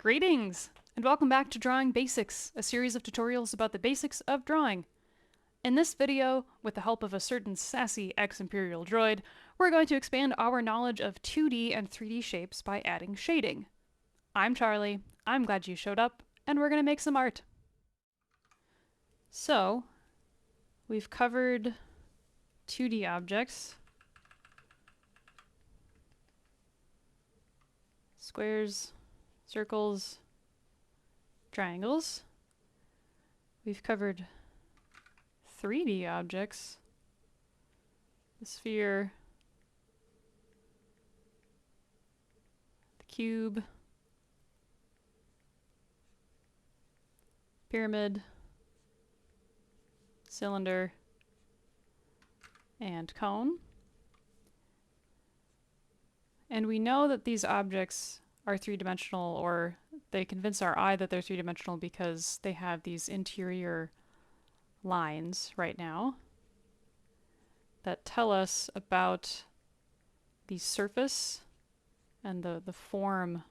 Greetings, and welcome back to Drawing Basics, a series of tutorials about the basics of drawing. In this video, with the help of a certain sassy ex-Imperial droid, we're going to expand our knowledge of 2D and 3D shapes by adding shading. I'm Charlie, I'm glad you showed up, and we're going to make some art. So, we've covered 2D objects, squares, circles, triangles. We've covered 3D objects, the sphere, the cube, pyramid, cylinder, and cone. And we know that these objects are three-dimensional, or they convince our eye that they're three-dimensional because they have these interior lines right now that tell us about the surface and the form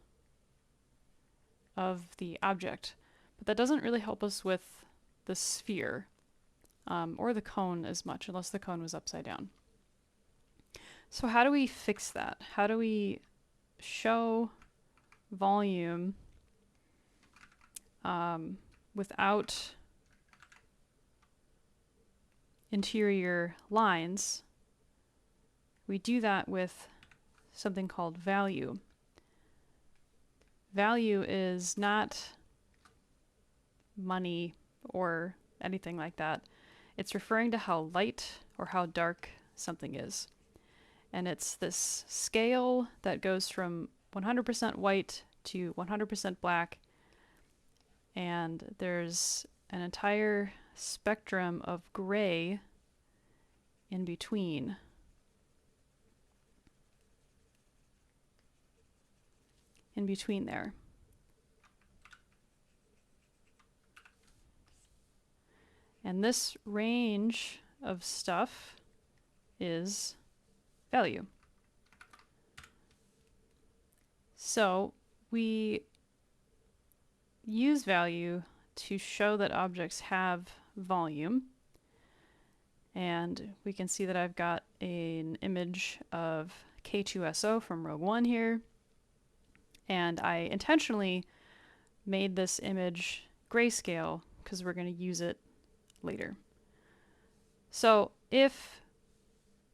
of the object. But that doesn't really help us with the sphere or the cone as much, unless the cone was upside down. So how do we fix that? How do we show volume without interior lines? We do that with something called value. Value is not money or anything like that. It's referring to how light or how dark something is. And it's this scale that goes from 100% white to 100% black. And there's an entire spectrum of gray in between. In between there. And this range of stuff is value. So we use value to show that objects have volume. And we can see that I've got an image of K2SO from Rogue One here. And I intentionally made this image grayscale because we're going to use it later. So if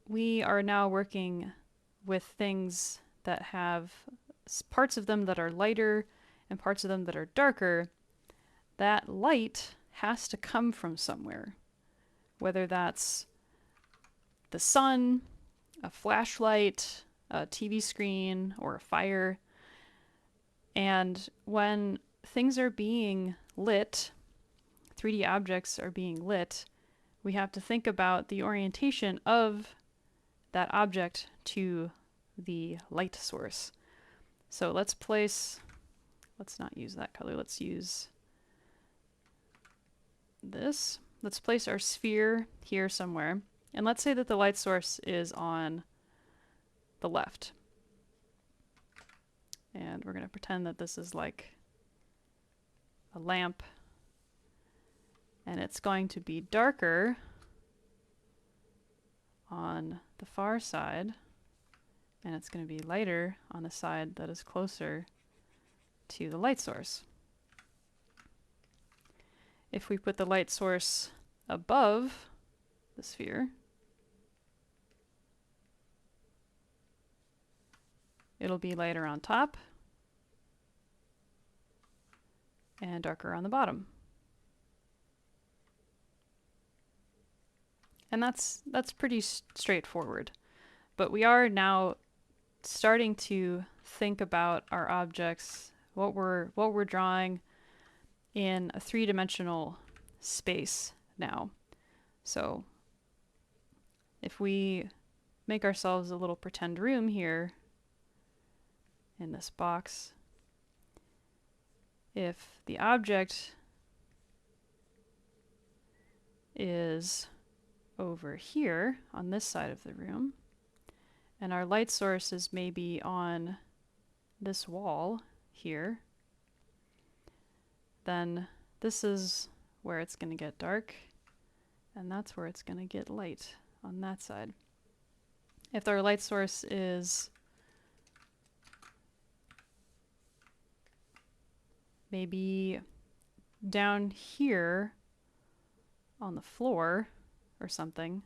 we are now working with things that have parts of them that are lighter and parts of them that are darker, that light has to come from somewhere. Whether that's the sun, a flashlight, a TV screen, or a fire. And when things are being lit, 3D objects are being lit, we have to think about the orientation of that object to the light source. So let's not use that color, let's use this. Let's place our sphere here somewhere. And let's say that the light source is on the left. And we're going to pretend that this is like a lamp. And it's going to be darker on the far side. And it's going to be lighter on the side that is closer to the light source. If we put the light source above the sphere, it'll be lighter on top and darker on the bottom. And that's pretty straightforward. But we are now starting to think about our objects, what we're drawing in a three-dimensional space now. So if we make ourselves a little pretend room here in this box, if the object is over here on this side of the room, and our light source is maybe on this wall here, then this is where it's going to get dark, and that's where it's going to get light on that side. If our light source is maybe down here on the floor or something,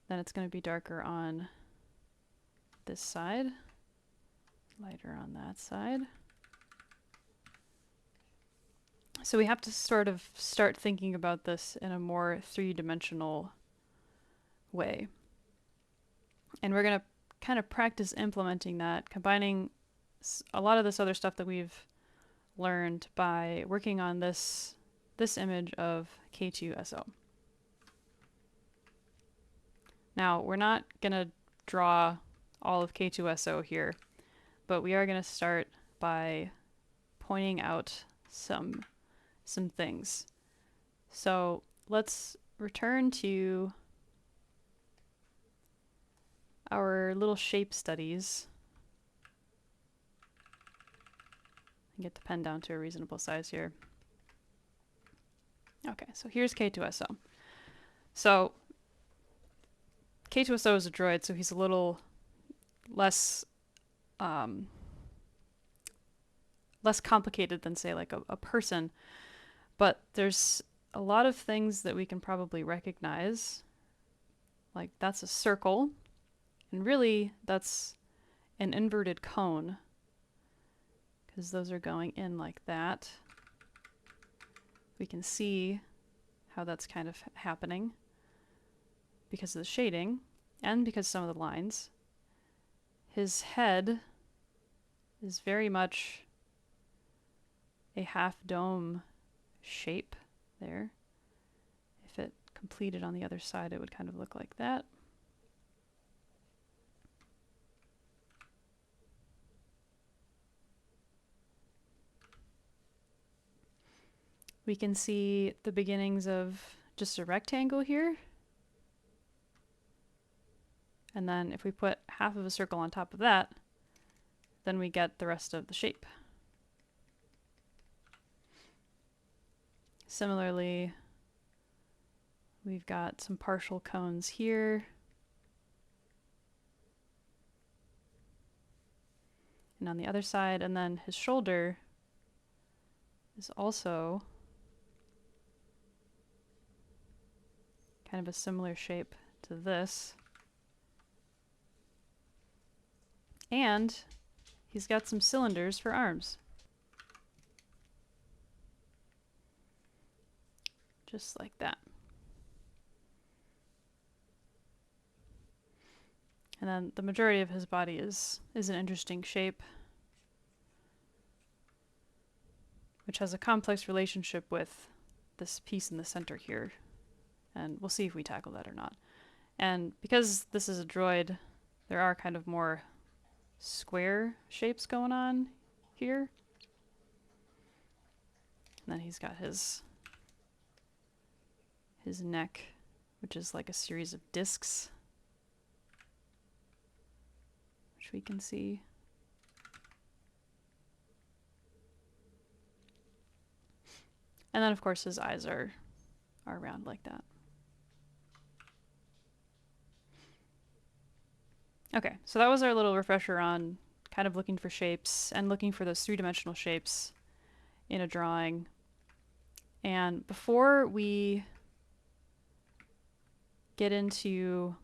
then it's going to be darker on this side, lighter on that side. So we have to sort of start thinking about this in a more three-dimensional way. And we're going to kind of practice implementing that, combining a lot of this other stuff that we've learned by working on this image of K2SO. Now, we're not going to draw all of K2SO here, but we are going to start by pointing out some things. So let's return to our little shape studies and get the pen down to a reasonable size here. Okay, so here's K2SO. So K2SO is a droid, so he's a little less less complicated than, say, like a person. But there's a lot of things that we can probably recognize. Like, that's a circle, and really that's an inverted cone, because those are going in like that. We can see how that's kind of happening because of the shading and because some of the lines. His head is very much a half dome shape there. If it completed on the other side, it would kind of look like that. We can see the beginnings of just a rectangle here. And then if we put half of a circle on top of that, then we get the rest of the shape. Similarly, we've got some partial cones here. And on the other side, and then his shoulder is also kind of a similar shape to this. And he's got some cylinders for arms. Just like that. And then the majority of his body is an interesting shape, which has a complex relationship with this piece in the center here. And we'll see if we tackle that or not. And because this is a droid, there are kind of more square shapes going on here. And then he's got his neck, which is like a series of discs, which we can see. And then of course his eyes are round like that. Okay, so that was our little refresher on kind of looking for shapes and looking for those three-dimensional shapes in a drawing. And before we get into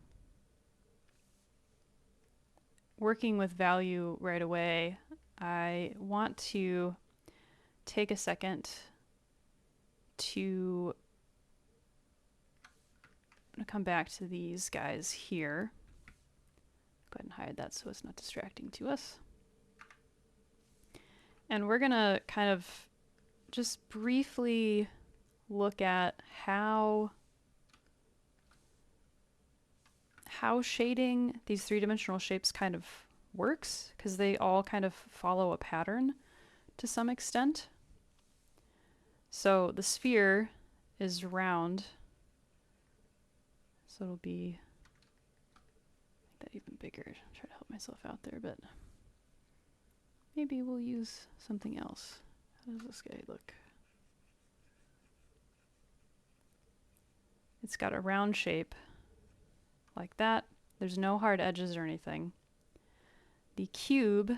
working with value right away, I want to take a second to come back to these guys here. Go ahead and hide that so it's not distracting to us. And we're gonna kind of just briefly look at how shading these three-dimensional shapes kind of works, because they all kind of follow a pattern to some extent. So the sphere is round, so it'll be make that even bigger. Try to help myself out there, but maybe we'll use something else. How does this guy look? It's got a round shape like that. There's no hard edges or anything. The cube,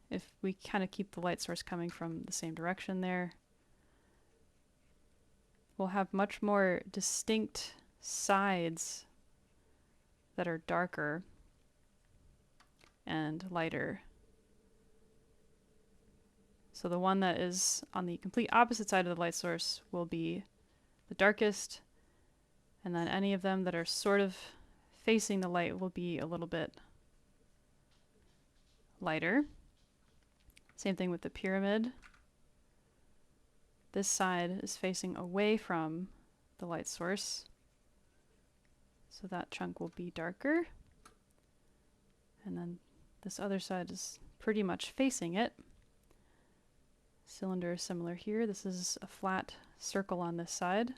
if we kind of keep the light source coming from the same direction there, will have much more distinct sides that are darker and lighter. So the one that is on the complete opposite side of the light source will be the darkest, and then any of them that are sort of facing the light will be a little bit lighter. Same thing with the pyramid. This side is facing away from the light source, so that chunk will be darker. And then this other side is pretty much facing it. Cylinder is similar here. This is a flat circle on this side.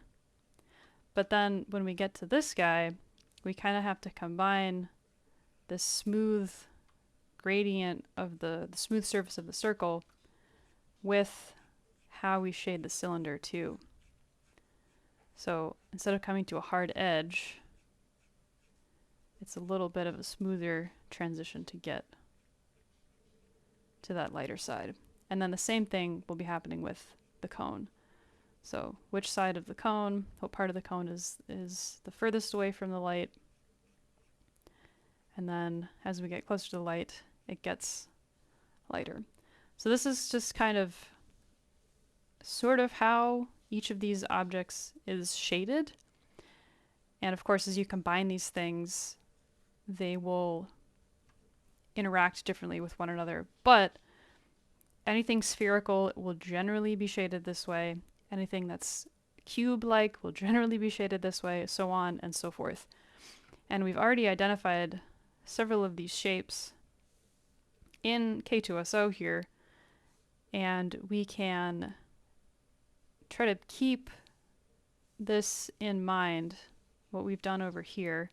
But then when we get to this guy, we kind of have to combine this smooth gradient of the smooth surface of the circle with how we shade the cylinder too. So instead of coming to a hard edge, it's a little bit of a smoother transition to get to that lighter side. And then the same thing will be happening with the cone. So which side of the cone, what part of the cone is the furthest away from the light. And then as we get closer to the light, it gets lighter. So this is just kind of sort of how each of these objects is shaded. And of course, as you combine these things, they will interact differently with one another. But anything spherical will generally be shaded this way. Anything that's cube-like will generally be shaded this way, so on and so forth. And we've already identified several of these shapes in K2SO here, and we can try to keep this in mind, what we've done over here,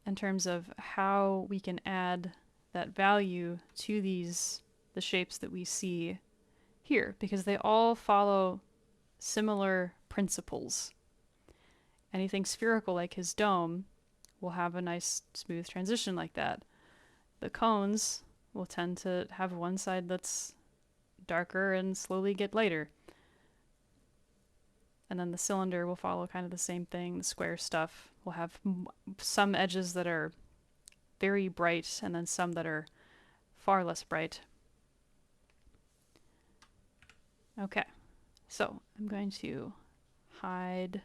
in terms of how we can add that value to the shapes that we see here, because they all follow similar principles. Anything spherical like his dome will have a nice smooth transition like that. The cones will tend to have one side that's darker and slowly get lighter. And then the cylinder will follow kind of the same thing. The square stuff will have some edges that are very bright and then some that are far less bright. Okay, so I'm going to hide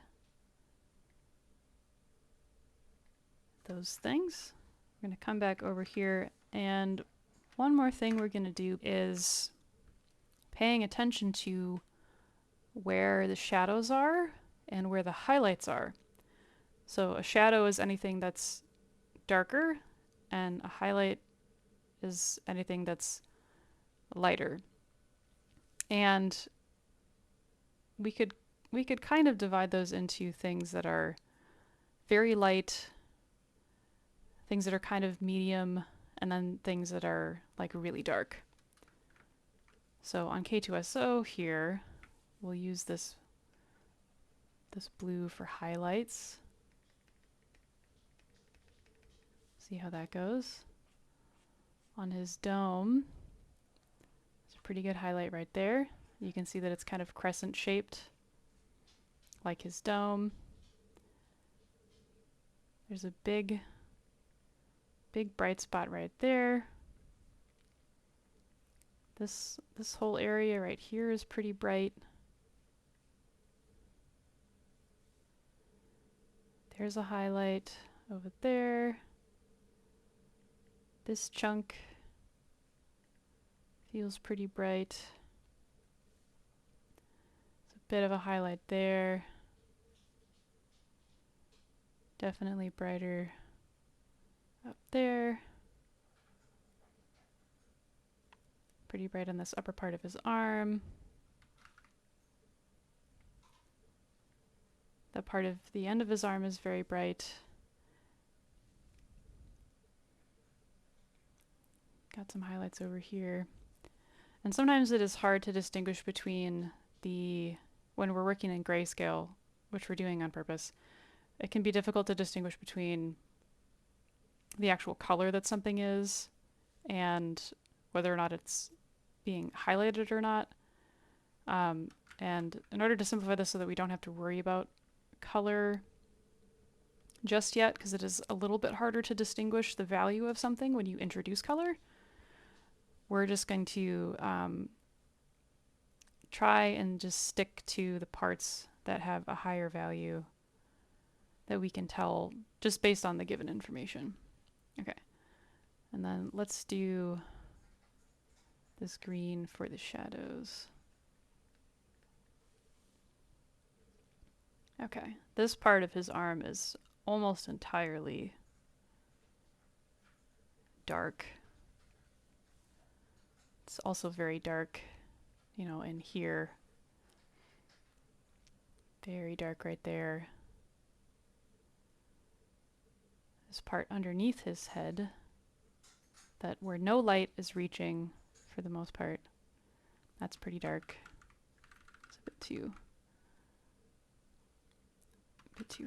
those things. We're going to come back over here, and one more thing we're going to do is paying attention to where the shadows are and where the highlights are. So a shadow is anything that's darker, and a highlight is anything that's lighter. And we could kind of divide those into things that are very light, things that are kind of medium, and then things that are like really dark. So on K2SO here, we'll use this blue for highlights. See how that goes. On his dome, it's a pretty good highlight right there. You can see that it's kind of crescent shaped, like his dome. There's a big bright spot right there. This whole area right here is pretty bright. There's a highlight over there. This chunk feels pretty bright. It's a bit of a highlight there. Definitely brighter up there. Pretty bright on this upper part of his arm. That part of the end of his arm is very bright. Got some highlights over here. And sometimes it is hard to distinguish between when we're working in grayscale, which we're doing on purpose, it can be difficult to distinguish between the actual color that something is and whether or not it's being highlighted or not. And in order to simplify this so that we don't have to worry about color just yet, because it is a little bit harder to distinguish the value of something when you introduce color, we're just going to try and just stick to the parts that have a higher value that we can tell just based on the given information. Okay, and then let's do this green for the shadows. Okay, this part of his arm is almost entirely dark. It's also very dark, you know, in here. Very dark right there. This part underneath his head, that where no light is reaching for the most part, that's pretty dark. It's a bit too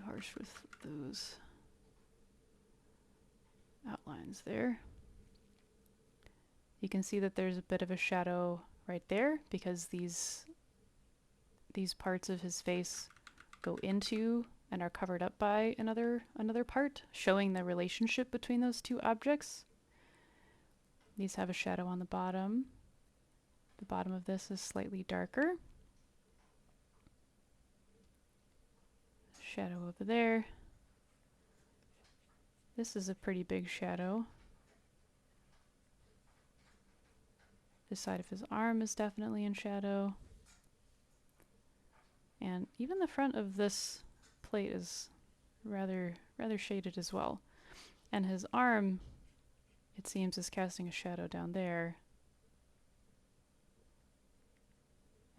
harsh with those outlines there. You can see that there's a bit of a shadow right there because these parts of his face go into and are covered up by another part, showing the relationship between those two objects. These have a shadow on the bottom. The bottom of this is slightly darker. Shadow over there. This is a pretty big shadow. This side of his arm is definitely in shadow. And even the front of this plate is rather shaded as well. And his arm, it seems, is casting a shadow down there.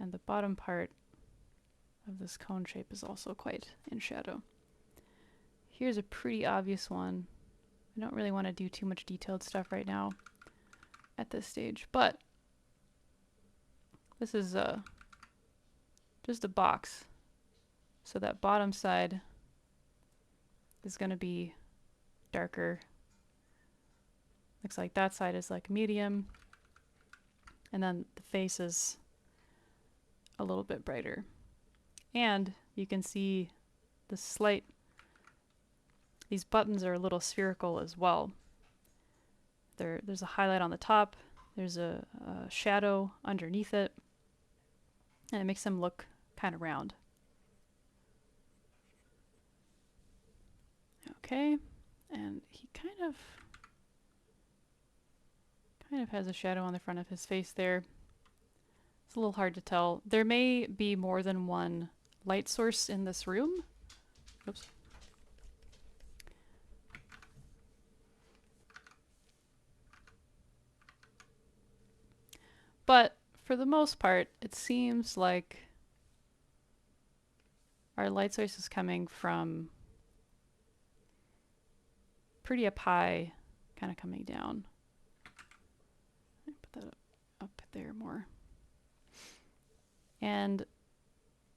And the bottom part of this cone shape is also quite in shadow. Here's a pretty obvious one. I don't really want to do too much detailed stuff right now at this stage, but this is just a box. So that bottom side is going to be darker. Looks like that side is like medium. And then the face is a little bit brighter. And you can see the these buttons are a little spherical as well. There's a highlight on the top. There's a shadow underneath it. And it makes them look kind of round. Okay, and he kind of has a shadow on the front of his face there. It's a little hard to tell. There may be more than one light source in this room. Oops. But for the most part, it seems like our light source is coming from pretty up high, kind of coming down. Put that up there more. And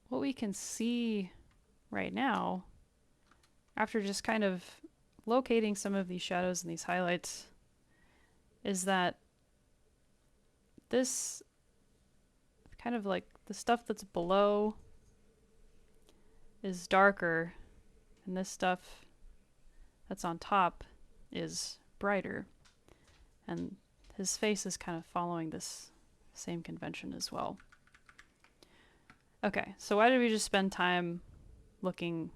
what we can see right now, after just kind of locating some of these shadows and these highlights, is that this kind of like the stuff that's below is darker, and this stuff that's on top is brighter. And his face is kind of following this same convention as well. Okay, so why did we just spend time looking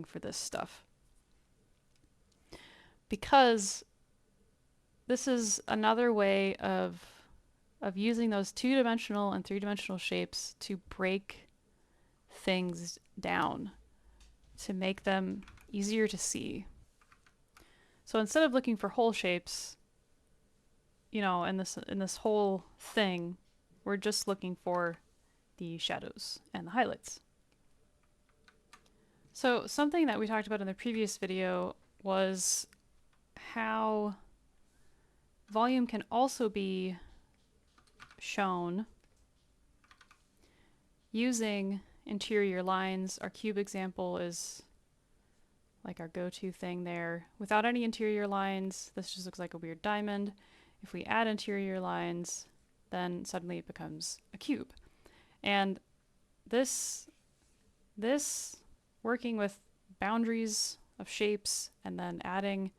for this stuff? Because this is another way of using those two-dimensional and three-dimensional shapes to break things down, to make them easier to see. So instead of looking for whole shapes, you know, in this whole thing, we're just looking for the shadows and the highlights. So something that we talked about in the previous video was how volume can also be shown using interior lines. Our cube example is like our go-to thing there. Without any interior lines, this just looks like a weird diamond. If we add interior lines, then suddenly it becomes a cube. And this working with boundaries of shapes and then adding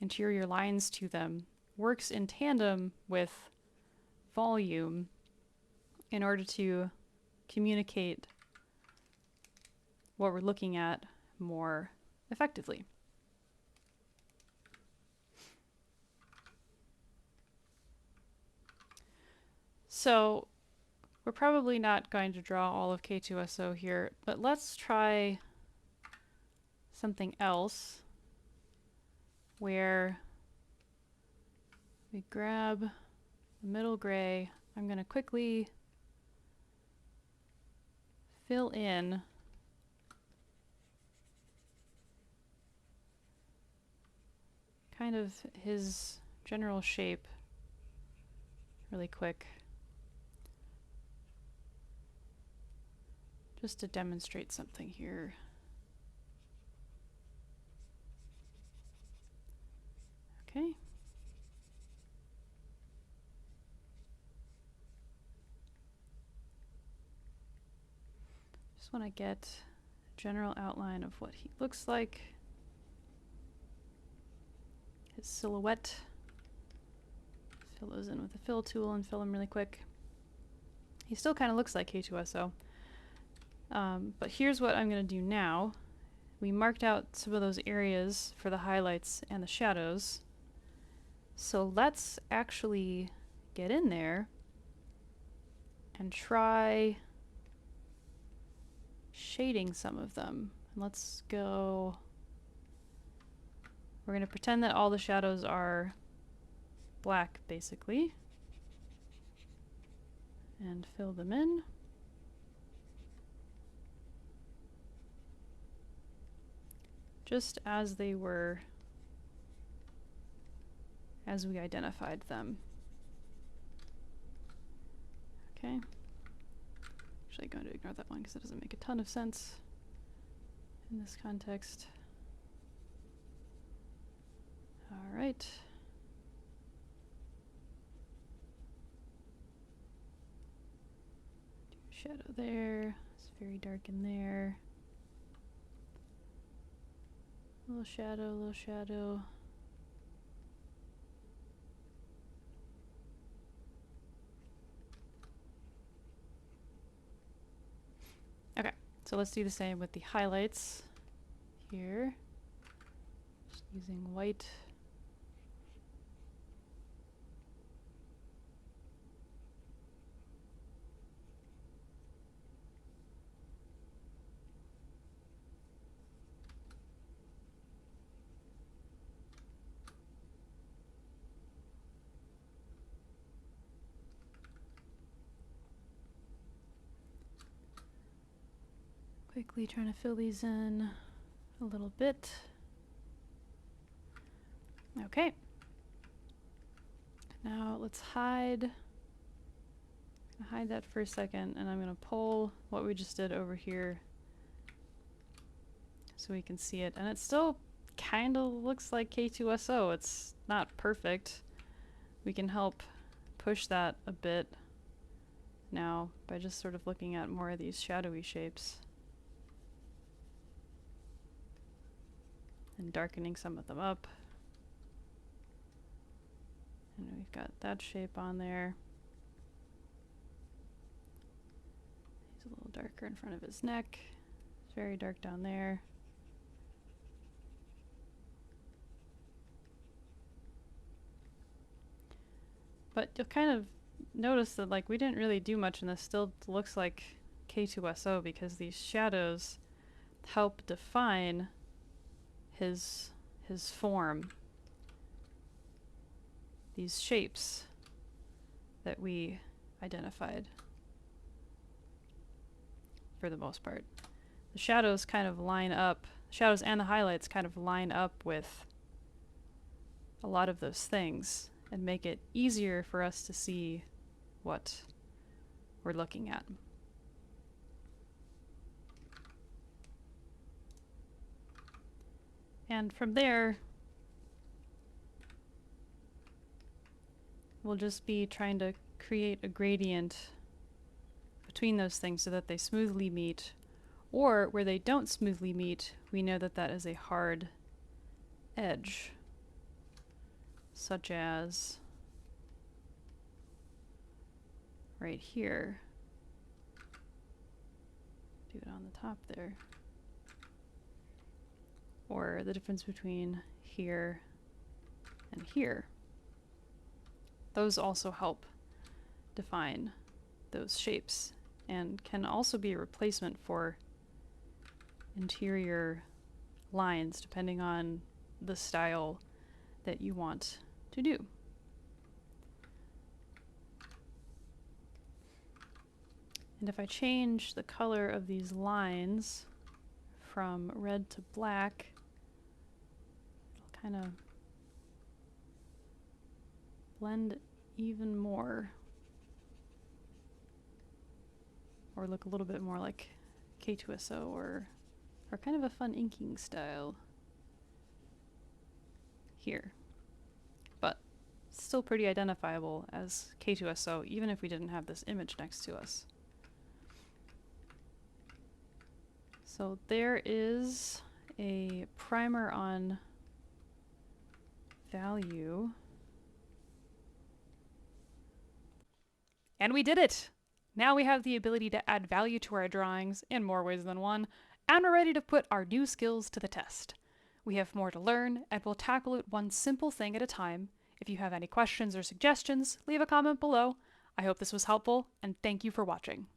interior lines to them works in tandem with volume in order to communicate what we're looking at more effectively. So we're probably not going to draw all of K2SO here, but let's try something else where we grab the middle gray. I'm going to quickly fill in kind of his general shape really quick, just to demonstrate something here. Okay. Just want to get a general outline of what he looks like. His silhouette. Fill those in with the fill tool and fill them really quick. He still kind of looks like K2SO. But here's what I'm going to do now. We marked out some of those areas for the highlights and the shadows. So let's actually get in there and try shading some of them. And let's go. We're going to pretend that all the shadows are black, basically, and fill them in. Just as they were, as we identified them. Okay. Actually, I'm going to ignore that one because it doesn't make a ton of sense in this context. All right. Do a shadow there. It's very dark in there. Little shadow, little shadow. Okay, so let's do the same with the highlights here. Just using white. Quickly trying to fill these in a little bit. Okay. Now let's hide that for a second, and I'm going to pull what we just did over here so we can see it. And it still kind of looks like K2SO. It's not perfect. We can help push that a bit now by just sort of looking at more of these shadowy shapes and darkening some of them up. And we've got that shape on there. He's a little darker in front of his neck. It's very dark down there. But you'll kind of notice that like we didn't really do much, and this still looks like K2SO because these shadows help define his form. These shapes that we identified for the most part. The shadows kind of line up, shadows and the highlights kind of line up with a lot of those things and make it easier for us to see what we're looking at. And from there, we'll just be trying to create a gradient between those things so that they smoothly meet, or where they don't smoothly meet, we know that that is a hard edge, such as right here. Do it on the top there. Or the difference between here and here. Those also help define those shapes and can also be a replacement for interior lines depending on the style that you want to do. And if I change the color of these lines from red to black, it'll kind of blend even more, or look a little bit more like K2SO, or kind of a fun inking style here. But still pretty identifiable as K2SO, even if we didn't have this image next to us. So there is a primer on value. And we did it! Now we have the ability to add value to our drawings in more ways than one, and we're ready to put our new skills to the test. We have more to learn, and we'll tackle it one simple thing at a time. If you have any questions or suggestions, leave a comment below. I hope this was helpful, and thank you for watching.